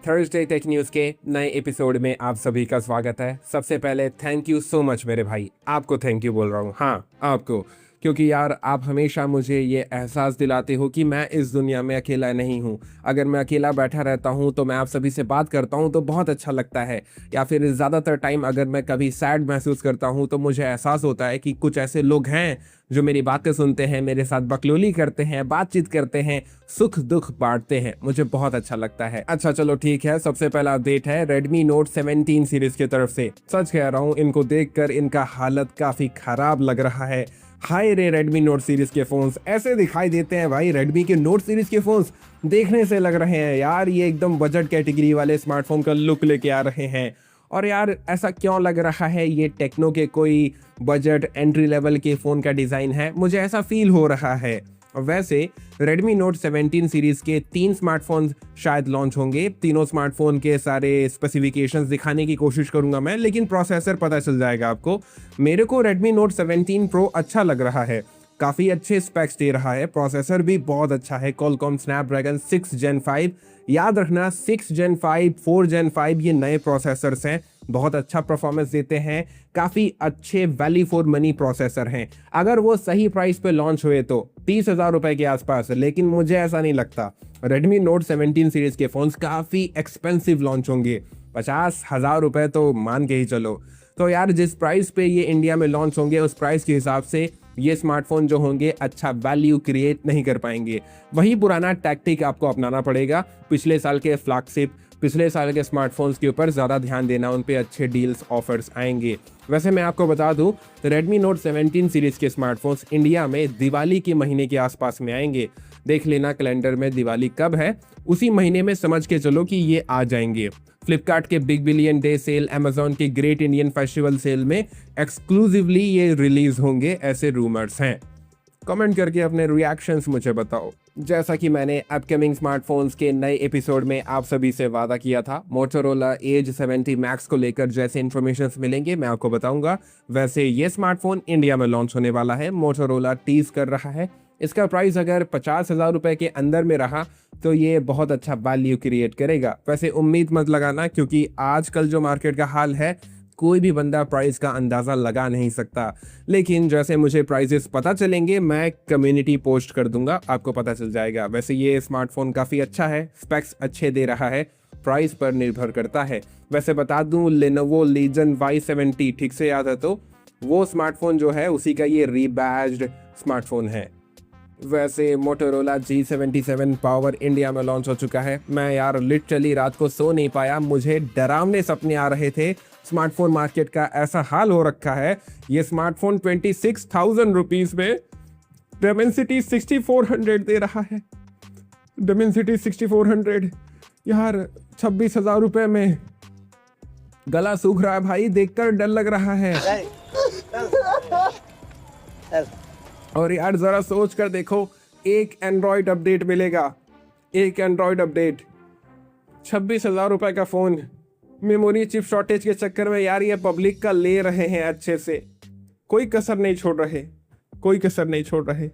Thursday tech news के नए episode में आप सभी का स्वागत है। सबसे पहले थैंक यू सो मच मेरे भाई, आपको थैंक यू बोल रहा हूँ। हाँ, आपको, क्योंकि यार आप हमेशा मुझे ये एहसास दिलाते हो कि मैं इस दुनिया में अकेला नहीं हूँ। अगर मैं अकेला बैठा रहता हूँ तो मैं आप सभी से बात करता हूँ तो बहुत अच्छा लगता है, या फिर ज़्यादातर टाइम अगर मैं कभी सैड महसूस करता हूँ तो मुझे एहसास होता है कि कुछ ऐसे लोग हैं जो मेरी बातें सुनते हैं, मेरे साथ बकलोली करते हैं, बातचीत करते हैं, सुख दुख बांटते हैं। मुझे बहुत अच्छा लगता है। अच्छा चलो ठीक है, सबसे पहला अपडेट है Redmi Note 17 सीरीज की तरफ से। सच कह रहा हूँ, इनको देखकर इनका हालत काफ़ी खराब लग रहा है। हाय रे, Redmi Note सीरीज के फोन्स ऐसे दिखाई देते हैं भाई। Redmi के Note सीरीज के फोन्स देखने से लग रहे हैं यार ये एकदम बजट कैटेगरी वाले स्मार्टफोन का लुक लेके आ रहे हैं। और यार ऐसा क्यों लग रहा है, ये टेक्नो के कोई बजट एंट्री लेवल के फ़ोन का डिज़ाइन है, मुझे ऐसा फील हो रहा है। और वैसे Redmi Note 17 सीरीज़ के 3 स्मार्टफोन्स शायद लॉन्च होंगे। तीनों स्मार्टफोन के सारे स्पेसिफिकेशंस दिखाने की कोशिश करूंगा मैं, लेकिन प्रोसेसर पता चल जाएगा आपको। मेरे को Redmi Note 17 Pro अच्छा लग रहा है, काफ़ी अच्छे स्पेक्स दे रहा है, प्रोसेसर भी बहुत अच्छा है, Qualcomm Snapdragon 6 Gen 5। याद रखना 6 Gen 5, 4 Gen 5 ये नए प्रोसेसर्स हैं, बहुत अच्छा परफॉर्मेंस देते हैं, काफ़ी अच्छे वैल्यू फॉर मनी प्रोसेसर हैं। अगर वो सही प्राइस पे लॉन्च हुए तो 30,000 रुपए के आसपास, लेकिन मुझे ऐसा नहीं लगता। Redmi Note 17 सीरीज के फ़ोन्स काफ़ी एक्सपेंसिव लॉन्च होंगे, 50,000 रुपए तो मान के ही चलो। तो यार जिस प्राइस पे ये इंडिया में लॉन्च होंगे उस प्राइस के हिसाब से ये स्मार्टफोन जो होंगे अच्छा वैल्यू क्रिएट नहीं कर पाएंगे। वही पुराना टैक्टिक आपको अपनाना पड़ेगा। पिछले साल के फ्लैगशिप, पिछले साल के स्मार्टफोन्स के ऊपर ज़्यादा ध्यान देना, उन पे अच्छे डील्स ऑफर्स आएंगे। वैसे मैं आपको बता दूं, Redmi Note 17 सीरीज़ के स्मार्टफोन्स इंडिया में दिवाली के महीने के आसपास में आएंगे। देख लेना कैलेंडर में दिवाली कब है, उसी महीने में समझ के चलो कि ये आ जाएंगे। फ्लिपकार्ट के big billion day sale, Amazon के ग्रेट इंडियन फेस्टिवल सेल में एक्सक्लूसिवली ये रिलीज होंगे, ऐसे रूमर्स हैं। कमेंट करके अपने रिएक्शंस मुझे बताओ। जैसा कि मैंने अपकमिंग स्मार्टफोन्स के नए एपिसोड में आप सभी से वादा किया था, मोटोरोला एज 70 मैक्स को लेकर जैसे इन्फॉर्मेशन मिलेंगे मैं आपको बताऊंगा। वैसे ये स्मार्टफोन इंडिया में लॉन्च होने वाला है, मोटोरोला टीज कर रहा है। इसका प्राइस अगर 50,000 रुपए के अंदर में रहा तो ये बहुत अच्छा वैल्यू क्रिएट करेगा। वैसे उम्मीद मत लगाना, क्योंकि आजकल जो मार्केट का हाल है कोई भी बंदा प्राइस का अंदाज़ा लगा नहीं सकता। लेकिन जैसे मुझे प्राइजेस पता चलेंगे मैं कम्युनिटी पोस्ट कर दूंगा, आपको पता चल जाएगा। वैसे ये स्मार्टफोन काफ़ी अच्छा है, स्पेक्स अच्छे दे रहा है, प्राइस पर निर्भर करता है। वैसे बता दूं, Lenovo Legion Y70 ठीक से याद है तो वो स्मार्टफोन जो है उसी का ये रीबैज्ड स्मार्टफोन है। वैसे मोटोरोला G77 पावर इंडिया में लॉन्च हो चुका है। मैं यार लिटरली रात को सो नहीं पाया, मुझे डरावने सपने आ रहे थे। स्मार्टफोन मार्केट का ऐसा हाल हो रखा है, ये स्मार्टफोन 26,000 रुपीज़ में Dimensity 6400 दे रहा है। Dimensity 6400 यार 26,000 रुपए में गला सूख रहा है भाई, देखकर डर लग रहा है। और यार जरा सोच कर देखो, एक एंड्रॉयड अपडेट मिलेगा, एक एंड्रॉयड अपडेट, 26,000 रुपए का फोन। मेमोरी चिप शॉर्टेज के चक्कर में यार ये पब्लिक का ले रहे हैं अच्छे से, कोई कसर नहीं छोड़ रहे, कोई कसर नहीं छोड़ रहे।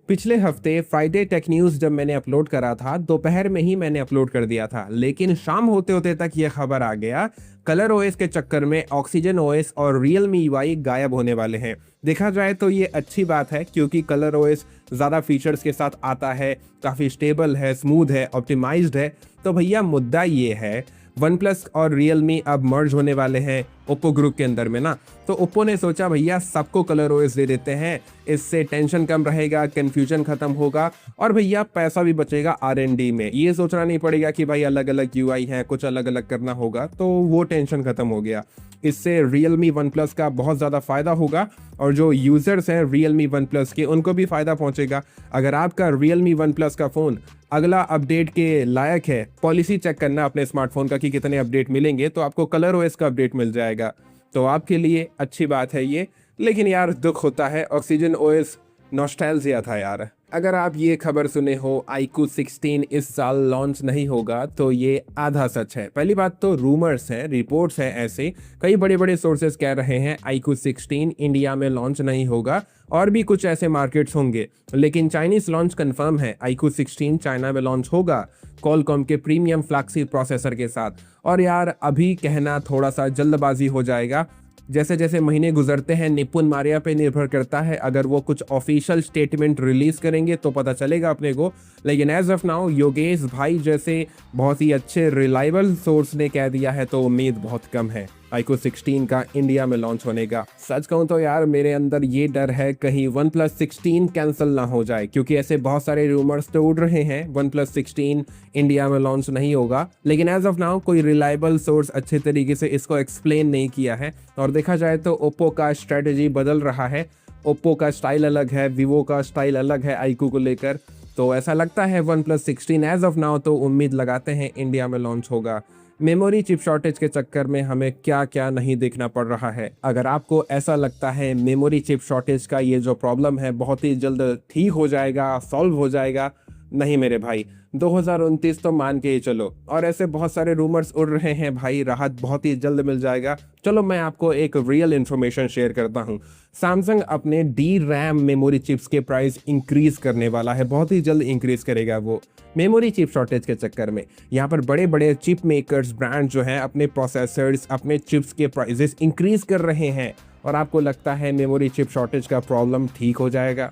पिछले हफ्ते फ्राइडे टेक न्यूज़ जब मैंने अपलोड करा था, दोपहर में ही मैंने अपलोड कर दिया था, लेकिन शाम होते होते तक ये खबर आ गया कलर ओएस के चक्कर में ऑक्सीजन ओएस और Realme UI गायब होने वाले हैं। देखा जाए तो ये अच्छी बात है, क्योंकि कलर ओएस ज़्यादा फीचर्स के साथ आता है, काफ़ी स्टेबल है, स्मूथ है, ऑप्टिमाइज्ड है। तो भैया मुद्दा ये है, OnePlus और Realme अब मर्ज होने वाले हैं ओप्पो ग्रुप के अंदर में ना, तो ओप्पो ने सोचा भैया सबको कलर ओएस दे देते हैं, इससे टेंशन कम रहेगा, कन्फ्यूजन खत्म होगा और भैया पैसा भी बचेगा R&D में। ये सोचना नहीं पड़ेगा कि भाई अलग अलग UI है, कुछ अलग अलग करना होगा, तो वो टेंशन खत्म हो गया। इससे Realme OnePlus का बहुत ज़्यादा फ़ायदा होगा और जो यूज़र्स हैं Realme OnePlus के उनको भी फ़ायदा पहुंचेगा। अगर आपका Realme OnePlus का फ़ोन अगला अपडेट के लायक है, पॉलिसी चेक करना अपने स्मार्टफोन का कि कितने अपडेट मिलेंगे, तो आपको कलर ओएस का अपडेट मिल जाएगा, तो आपके लिए अच्छी बात है ये। लेकिन यार दुख होता है, ऑक्सीजन ओएस नॉस्टैल्जिया था यार। अगर आप ये खबर सुने हो iQOO 16 इस साल लॉन्च नहीं होगा तो ये आधा सच है। पहली बात तो रूमर्स हैं, रिपोर्ट्स हैं, ऐसे कई बड़े बड़े सोर्सेज कह रहे हैं iQOO 16 इंडिया में लॉन्च नहीं होगा, और भी कुछ ऐसे मार्केट्स होंगे, लेकिन चाइनीज लॉन्च कंफर्म है। iQOO 16 चाइना में लॉन्च होगा क्वालकॉम के प्रीमियम फ्लैगशिप प्रोसेसर के साथ। और यार अभी कहना थोड़ा सा जल्दबाजी हो जाएगा, जैसे जैसे महीने गुजरते हैं निपुण मारिया पे निर्भर करता है। अगर वो कुछ ऑफिशियल स्टेटमेंट रिलीज करेंगे तो पता चलेगा अपने को, लेकिन एज ऑफ नाउ योगेश भाई जैसे बहुत ही अच्छे रिलायबल सोर्स ने कह दिया है, तो उम्मीद बहुत कम है iQOO 16 का इंडिया में लॉन्च होने का। सच कहूँ तो यार मेरे अंदर ये डर है कहीं OnePlus 16 कैंसिल ना हो जाए, क्योंकि ऐसे बहुत सारे रूमर्स तो उड़ रहे हैं OnePlus 16 इंडिया में लॉन्च नहीं होगा, लेकिन एज ऑफ नाउ कोई रिलायबल सोर्स अच्छे तरीके से इसको एक्सप्लेन नहीं किया है। और देखा जाए तो ओप्पो का स्ट्रेटेजी बदल रहा है, ओप्पो का स्टाइल अलग है, वीवो का स्टाइल अलग है iQOO को लेकर, तो ऐसा लगता है OnePlus 16 एज ऑफ नाउ तो उम्मीद लगाते हैं इंडिया में लॉन्च होगा। मेमोरी चिप शॉर्टेज के चक्कर में हमें क्या क्या नहीं देखना पड़ रहा है। अगर आपको ऐसा लगता है मेमोरी चिप शॉर्टेज का ये जो प्रॉब्लम है बहुत ही जल्द ठीक हो जाएगा, सॉल्व हो जाएगा, नहीं मेरे भाई, 2029 तो मान के ही चलो। और ऐसे बहुत सारे रूमर्स उड़ रहे हैं भाई, राहत बहुत ही जल्द मिल जाएगा। चलो मैं आपको एक रियल इन्फॉर्मेशन शेयर करता हूँ। सैमसंग अपने डी रैम मेमोरी चिप्स के प्राइस इंक्रीज करने वाला है, बहुत ही जल्द इंक्रीज करेगा वो मेमोरी चिप शॉर्टेज के चक्कर में। यहाँ पर बड़े बड़े चिप मेकर्स ब्रांड जो हैं अपने प्रोसेसर्स, अपने चिप्स के प्राइजेस इंक्रीज कर रहे हैं, और आपको लगता है मेमोरी चिप शॉर्टेज का प्रॉब्लम ठीक हो जाएगा?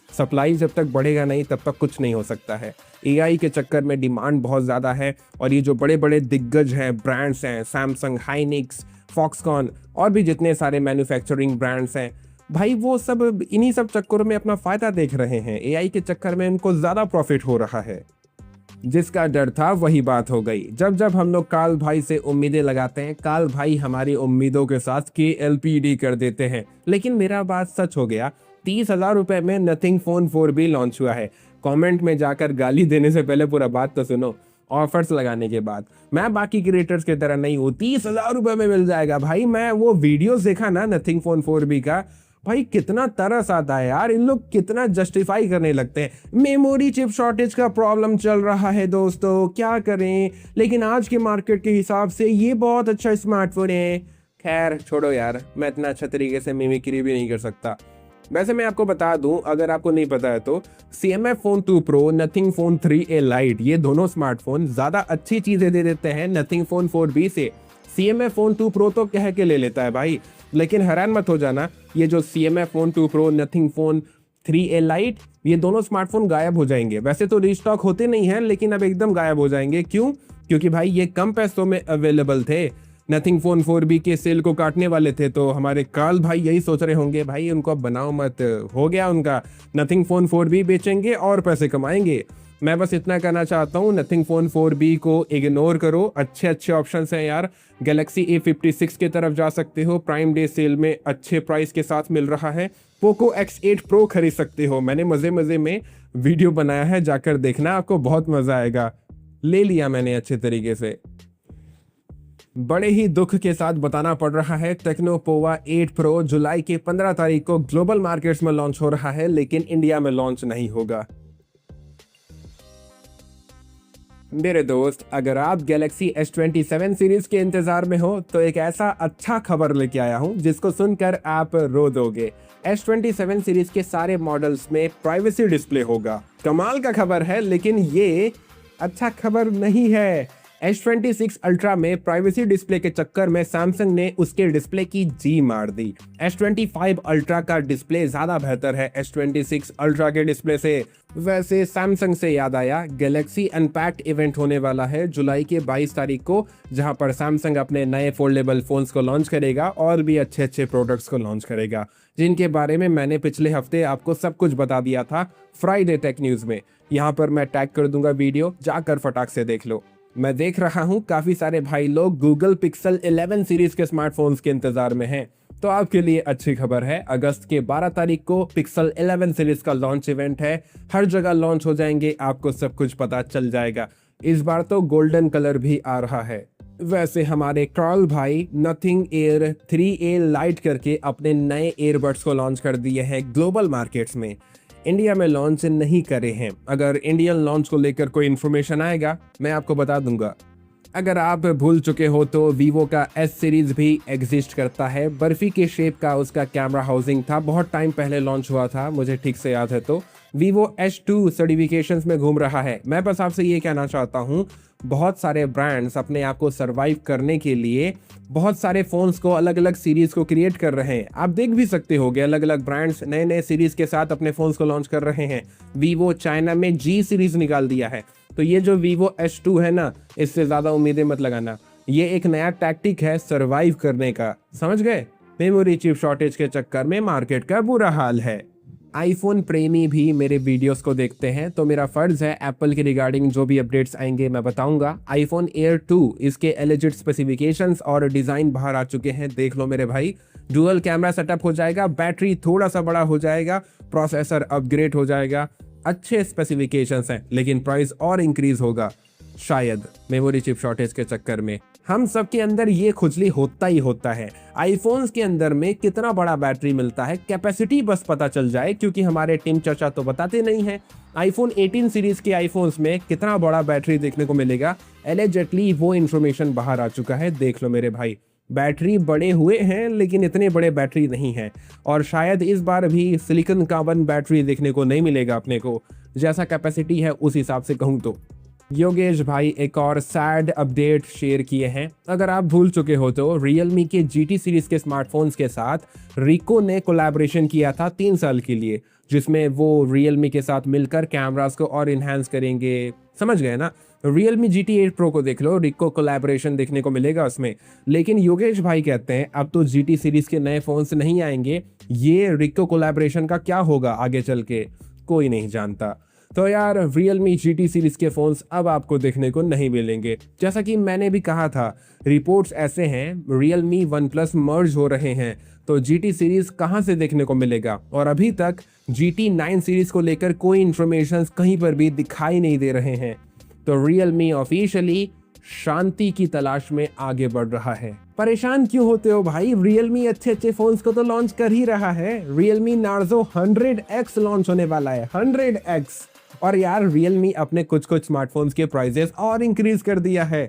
सप्लाई जब तक बढ़ेगा नहीं तब तक कुछ नहीं हो सकता है। एआई के चक्कर में डिमांड बहुत ज़्यादा है, और ये जो बड़े बड़े दिग्गज हैं, ब्रांड्स हैं, सैमसंग, हाइनिक्स, फॉक्सकॉन और भी जितने सारे मैन्युफैक्चरिंग ब्रांड्स हैं भाई, वो सब इन्हीं सब चक्करों में अपना फ़ायदा देख रहे हैं। एआई के चक्कर में उनको ज़्यादा प्रॉफिट हो रहा है। जिसका डर था वही बात हो गई। जब जब हम लोग काल भाई से उम्मीदें लगाते हैं, काल भाई हमारी उम्मीदों के साथ KLPD कर देते हैं। लेकिन मेरा बात सच हो गया, 30,000 रुपए में नथिंग फोन 4B लॉन्च हुआ है। कमेंट में जाकर गाली देने से पहले पूरा बात तो सुनो। ऑफर्स लगाने के बाद, मैं बाकी क्रिएटर्स की तरह नहीं हूँ 30,000 रुपए में मिल जाएगा भाई। मैं वो वीडियोस देखा ना नथिंग फोन 4B का, भाई कितना तरस आता है यार। इन लोग कितना जस्टिफाई करने लगते हैं। मेमोरी चिप शॉर्टेज का प्रॉब्लम चल रहा है दोस्तों, क्या करें, लेकिन आज के मार्केट के हिसाब से ये बहुत अच्छा स्मार्टफोन है। खैर छोड़ो यार, मैं इतना अच्छा तरीके से मिमिक्री भी नहीं कर सकता। वैसे मैं आपको बता दूं, अगर आपको नहीं पता है तो CMF phone 2 pro, nothing phone 3A light, ये दोनों स्मार्टफोन ज़्यादा अच्छी चीज़ें दे देते हैं नथिंग फोन 4B से। CMF फोन 2 प्रो तो कह के ले लेता है भाई, लेकिन हैरान मत हो जाना, ये जो CMF phone 2 pro, nothing phone 3A light, ये दोनों स्मार्टफोन गायब हो जाएंगे। वैसे तो रीस्टॉक होते नहीं हैं, लेकिन अब एकदम गायब हो जाएंगे। क्यों? क्योंकि भाई ये कम पैसों में अवेलेबल थे। नथिंग फोन 4B के सेल को काटने वाले थे, तो हमारे काल भाई यही सोच रहे होंगे भाई उनको अब बनाओ मत, हो गया उनका, नथिंग फोन 4B बेचेंगे और पैसे कमाएंगे। मैं बस इतना कहना चाहता हूँ, नथिंग फोन 4B को इग्नोर करो। अच्छे अच्छे ऑप्शंस हैं यार। गैलेक्सी A56 की तरफ जा सकते हो, प्राइम डे सेल में अच्छे प्राइस के साथ मिल रहा है। पोको X8 प्रो खरीद सकते हो, मैंने मज़े मज़े में वीडियो बनाया है, जाकर देखना, आपको बहुत मज़ा आएगा। ले लिया मैंने अच्छे तरीके से। बड़े ही दुख के साथ बताना पड़ रहा है, टेक्नो पोवा 8 प्रो जुलाई के 15 तारीख को ग्लोबल मार्केट्स में लॉन्च हो रहा है, लेकिन इंडिया में लॉन्च नहीं होगा। मेरे दोस्त, अगर आप गैलेक्सी S27 सीरीज के इंतजार में हो तो एक ऐसा अच्छा खबर लेके आया हूं जिसको सुनकर आप रो दोगे। S27 सीरीज के सारे मॉडल्स में प्राइवेसी डिस्प्ले होगा। कमाल का खबर है, लेकिन ये अच्छा खबर नहीं है। S26 अल्ट्रा में प्राइवेसी डिस्प्ले के चक्कर में सैमसंग ने उसके डिस्प्ले की जी मार दी। S25 अल्ट्रा का डिस्प्ले ज्यादा बेहतर है S26 अल्ट्रा के डिस्प्ले से। वैसे सैमसंग से याद आया, गैलेक्सी अनपैक्ड इवेंट होने वाला है जुलाई के 22 तारीख को, जहां पर सैमसंग अपने नए फोल्डेबल फोन्स को लॉन्च करेगा और भी अच्छे अच्छे प्रोडक्ट्स को लॉन्च करेगा, जिनके बारे में मैंने पिछले हफ्ते आपको सब कुछ बता दिया था फ्राइडे टेक न्यूज में। यहाँ पर मैं टैग कर दूंगा वीडियो, जाकर फटाक से देख लो। मैं देख रहा हूँ काफ़ी सारे भाई लोग गूगल पिक्सल 11 सीरीज के स्मार्टफोन्स के इंतजार में हैं, तो आपके लिए अच्छी खबर है। अगस्त के 12 तारीख को पिक्सल 11 सीरीज का लॉन्च इवेंट है। हर जगह लॉन्च हो जाएंगे, आपको सब कुछ पता चल जाएगा। इस बार तो गोल्डन कलर भी आ रहा है। वैसे हमारे कार्ल भाई नथिंग एयर 3A लाइट करके अपने नए ईयरबड्स को लॉन्च कर दिए हैं ग्लोबल मार्केट्स में। इंडिया में लॉन्च नहीं करे हैं। अगर इंडियन लॉन्च को लेकर कोई इन्फॉर्मेशन आएगा मैं आपको बता दूंगा। अगर आप भूल चुके हो तो वीवो का एस सीरीज भी एग्जिस्ट करता है। बर्फी के शेप का उसका कैमरा हाउसिंग था, बहुत टाइम पहले लॉन्च हुआ था, मुझे ठीक से याद है। तो वीवो H2 सर्टिफिकेशंस में घूम रहा है। मैं बस आपसे ये कहना चाहता हूँ, बहुत सारे ब्रांड्स अपने आप को सर्वाइव करने के लिए बहुत सारे फ़ोन्स को अलग अलग सीरीज़ को क्रिएट कर रहे हैं। आप देख भी सकते होगे अलग अलग ब्रांड्स नए नए सीरीज़ के साथ अपने फ़ोन्स को लॉन्च कर रहे हैं। वीवो चाइना में G सीरीज़ निकाल दिया है। तो ये जो वीवो H2 है ना, इससे ज़्यादा उम्मीदें मत लगाना। ये एक नया टैक्टिक है सर्वाइव करने का, समझ गए। मेमोरी चिप शॉर्टेज के चक्कर में मार्केट का बुरा हाल है। आईफोन प्रेमी भी मेरे वीडियोस को देखते हैं, तो मेरा फर्ज है एप्पल के रिगार्डिंग जो भी अपडेट्स आएंगे मैं बताऊंगा। आईफोन एयर 2 इसके एलिजिट स्पेसिफिकेशंस और डिज़ाइन बाहर आ चुके हैं, देख लो मेरे भाई। डुअल कैमरा सेटअप हो जाएगा, बैटरी थोड़ा सा बड़ा हो जाएगा, प्रोसेसर अपग्रेड हो जाएगा, अच्छे स्पेसिफिकेशंस हैं, लेकिन प्राइस और इंक्रीज होगा शायद मेमोरी चिप शॉर्टेज के चक्कर में। हम सब के अंदर ये खुजली होता ही होता है। आईफोन्स के अंदर में कितना बड़ा बैटरी मिलता है कैपेसिटी बस पता चल जाए, क्योंकि हमारे टीम चाचा तो बताते नहीं हैं। आईफोन 18 सीरीज के आईफोन्स में कितना बड़ा बैटरी देखने को मिलेगा, एलिजिटली वो इन्फॉर्मेशन बाहर आ चुका है, देख लो मेरे भाई। बैटरी बड़े हुए हैं लेकिन इतने बड़े बैटरी नहीं है, और शायद इस बार भी सिलिकॉन कार्बन बैटरी देखने को नहीं मिलेगा अपने को। जैसा कैपेसिटी है उस हिसाब से कहूँ तो। योगेश भाई एक और सैड अपडेट शेयर किए हैं। अगर आप भूल चुके हो तो Realme के GT सीरीज के स्मार्टफोन्स के साथ रिको ने कोलैबोरेशन किया था 3 साल के लिए, जिसमें वो Realme के साथ मिलकर कैमरास को और इन्हांस करेंगे, समझ गए ना। Realme GT 8 Pro को देख लो, रिको कोलैबोरेशन देखने को मिलेगा उसमें। लेकिन योगेश भाई कहते हैं अब तो GT सीरीज के नए फोन्स नहीं आएंगे, ये रिको कोलैबोरेशन का क्या होगा आगे चल के कोई नहीं जानता। तो यार Realme GT सीरीज के फोन्स अब आपको देखने को नहीं मिलेंगे। जैसा कि मैंने भी कहा था, रिपोर्ट्स ऐसे हैं Realme OnePlus मर्ज हो रहे हैं, तो GT सीरीज कहां से देखने को मिलेगा। और अभी तक GT 9 सीरीज को लेकर कोई इन्फॉर्मेशन कहीं पर भी दिखाई नहीं दे रहे हैं। तो Realme ऑफिशियली शांति की तलाश में आगे बढ़ रहा है। परेशान क्यों होते हो भाई, Realme अच्छे अच्छे फोन्स को तो लॉन्च कर ही रहा है। Realme Narzo 100X लॉन्च होने वाला है, 100X। और यार Realme अपने कुछ कुछ स्मार्टफोन्स के प्राइसेस और इंक्रीज कर दिया है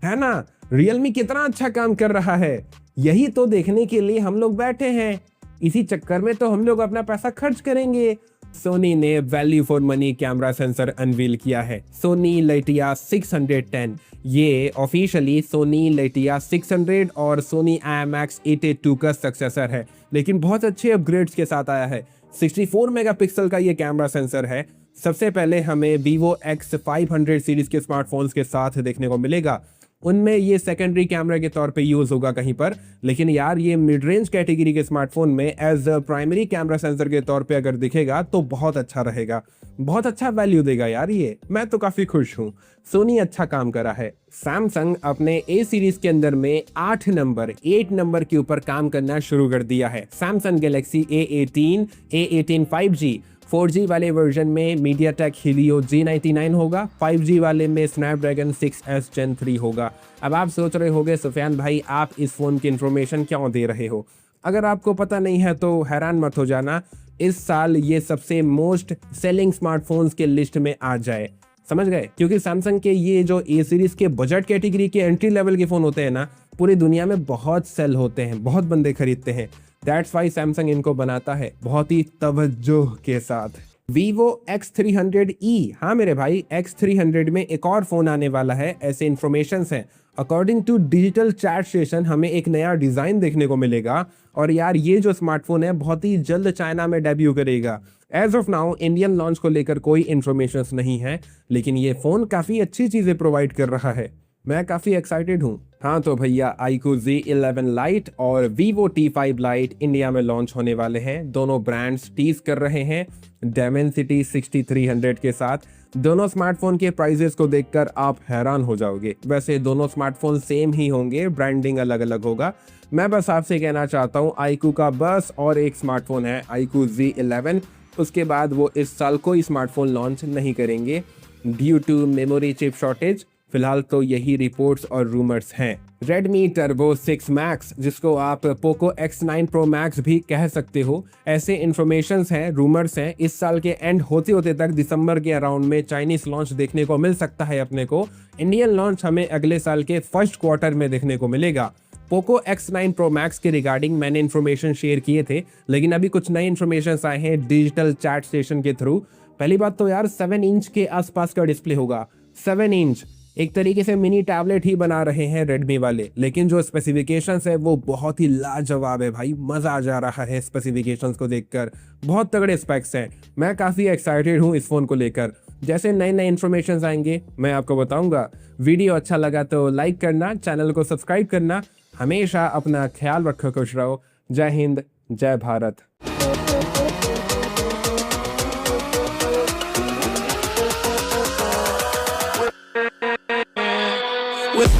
ना। Realme कितना अच्छा काम कर रहा है, यही तो देखने के लिए हम लोग बैठे हैं। इसी चक्कर में तो हम लोग अपना पैसा खर्च करेंगे। सोनी ने value for money camera sensor unveil किया है, सोनी लाइटिया 610। ये ऑफिशियली सोनी लाइटिया 600 और सोनी IMX 882 का सक्सेसर है, लेकिन बहुत अच्छे अपग्रेड्स के साथ आया है। 64 मेगापिक्सल का ये कैमरा सेंसर है। सबसे पहले हमें Vivo X500 सीरीज के स्मार्टफोन्स के साथ देखने को मिलेगा। उनमें ये सेकेंडरी कैमरा के तौर पे यूज होगा कहीं पर, लेकिन यार ये मिड रेंज कैटेगरी के स्मार्टफोन में एज प्राइमरी कैमरा सेंसर के तौर पे अगर दिखेगा तो बहुत अच्छा रहेगा, बहुत अच्छा वैल्यू देगा यार ये। मैं तो काफी खुश हूँ, सोनी अच्छा काम करा है। सैमसंग अपने A सीरीज के अंदर में 8 नंबर के ऊपर काम करना शुरू कर दिया है। Samsung Galaxy A18 5G 4G वाले वर्जन में MediaTek Helio G99 होगा, 5G वाले में Snapdragon 6S Gen 3 होगा। अब आप सोच रहे होंगे सुफियान भाई आप इस फ़ोन की इन्फॉर्मेशन क्यों दे रहे हो। अगर आपको पता नहीं है तो हैरान मत हो जाना, इस साल ये सबसे मोस्ट सेलिंग स्मार्टफोन्स के लिस्ट में आ जाए, समझ गए। क्योंकि सैमसंग के ये जो A सीरीज के बजट कैटेगरी के एंट्री लेवल के फ़ोन होते हैं ना, पूरी दुनिया में बहुत सेल होते हैं, बहुत बंदे खरीदते हैं। दैट्स वाई सैमसंग इनको बनाता है बहुत ही तवज्जो के साथ। Vivo X300e, हाँ मेरे भाई X300 में एक और फोन आने वाला है, ऐसे इन्फॉर्मेशंस हैं। According to digital chat station हमें एक नया डिजाइन देखने को मिलेगा, और यार ये जो स्मार्टफोन है बहुत ही जल्द चाइना में डेब्यू करेगा। As of now Indian launch को लेकर कोई इन्फॉर्मेशंस नहीं है, लेकिन ये फोन काफी अच्छी चीजें प्रोवाइड कर रहा है, मैं काफी एक्साइटेड हूँ। हाँ तो भैया iQOO Z11 Lite और Vivo T5 Lite इंडिया में लॉन्च होने वाले हैं। दोनों ब्रांड्स टीज कर रहे हैं Dimensity 6300 के साथ। दोनों स्मार्टफोन के प्राइजेस को देखकर आप हैरान हो जाओगे। वैसे दोनों स्मार्टफोन सेम ही होंगे, ब्रांडिंग अलग अलग होगा। मैं बस आपसे कहना चाहता हूँ iQOO का बस और एक स्मार्टफोन है iQOO Z11, उसके बाद वो इस साल कोई स्मार्टफोन लॉन्च नहीं करेंगे due to memory chip shortage. फिलहाल तो यही रिपोर्ट्स और रूमर्स हैं। Redmi Turbo 6 Max, जिसको आप Poco X9 Pro Max भी कह सकते हो, ऐसे इन्फॉर्मेशंस हैं, रूमर्स हैं, इस साल के एंड होते होते तक दिसंबर के अराउंड में चाइनीज लॉन्च देखने को मिल सकता है अपने को। इंडियन लॉन्च हमें अगले साल के फर्स्ट क्वार्टर में देखने को मिलेगा। पोको X9 Pro Max के रिगार्डिंग मैंने इन्फॉर्मेशन शेयर किए थे, लेकिन अभी कुछ नए इन्फॉर्मेशन आए हैं डिजिटल चैट स्टेशन के थ्रू। पहली बात तो यार 7 इंच के आसपास का डिस्प्ले होगा। 7 इंच एक तरीके से मिनी टैबलेट ही बना रहे हैं रेडमी वाले, लेकिन जो स्पेसिफिकेशंस है वो बहुत ही लाजवाब है भाई। मजा आ जा रहा है स्पेसिफिकेशंस को देखकर, बहुत तगड़े स्पेक्स हैं। मैं काफ़ी एक्साइटेड हूँ इस फ़ोन को लेकर। जैसे नए नए इन्फॉर्मेशन आएंगे मैं आपको बताऊंगा। वीडियो अच्छा लगा तो लाइक करना, चैनल को सब्सक्राइब करना। हमेशा अपना ख्याल रखो, खुश रहो। जय हिंद, जय भारत। With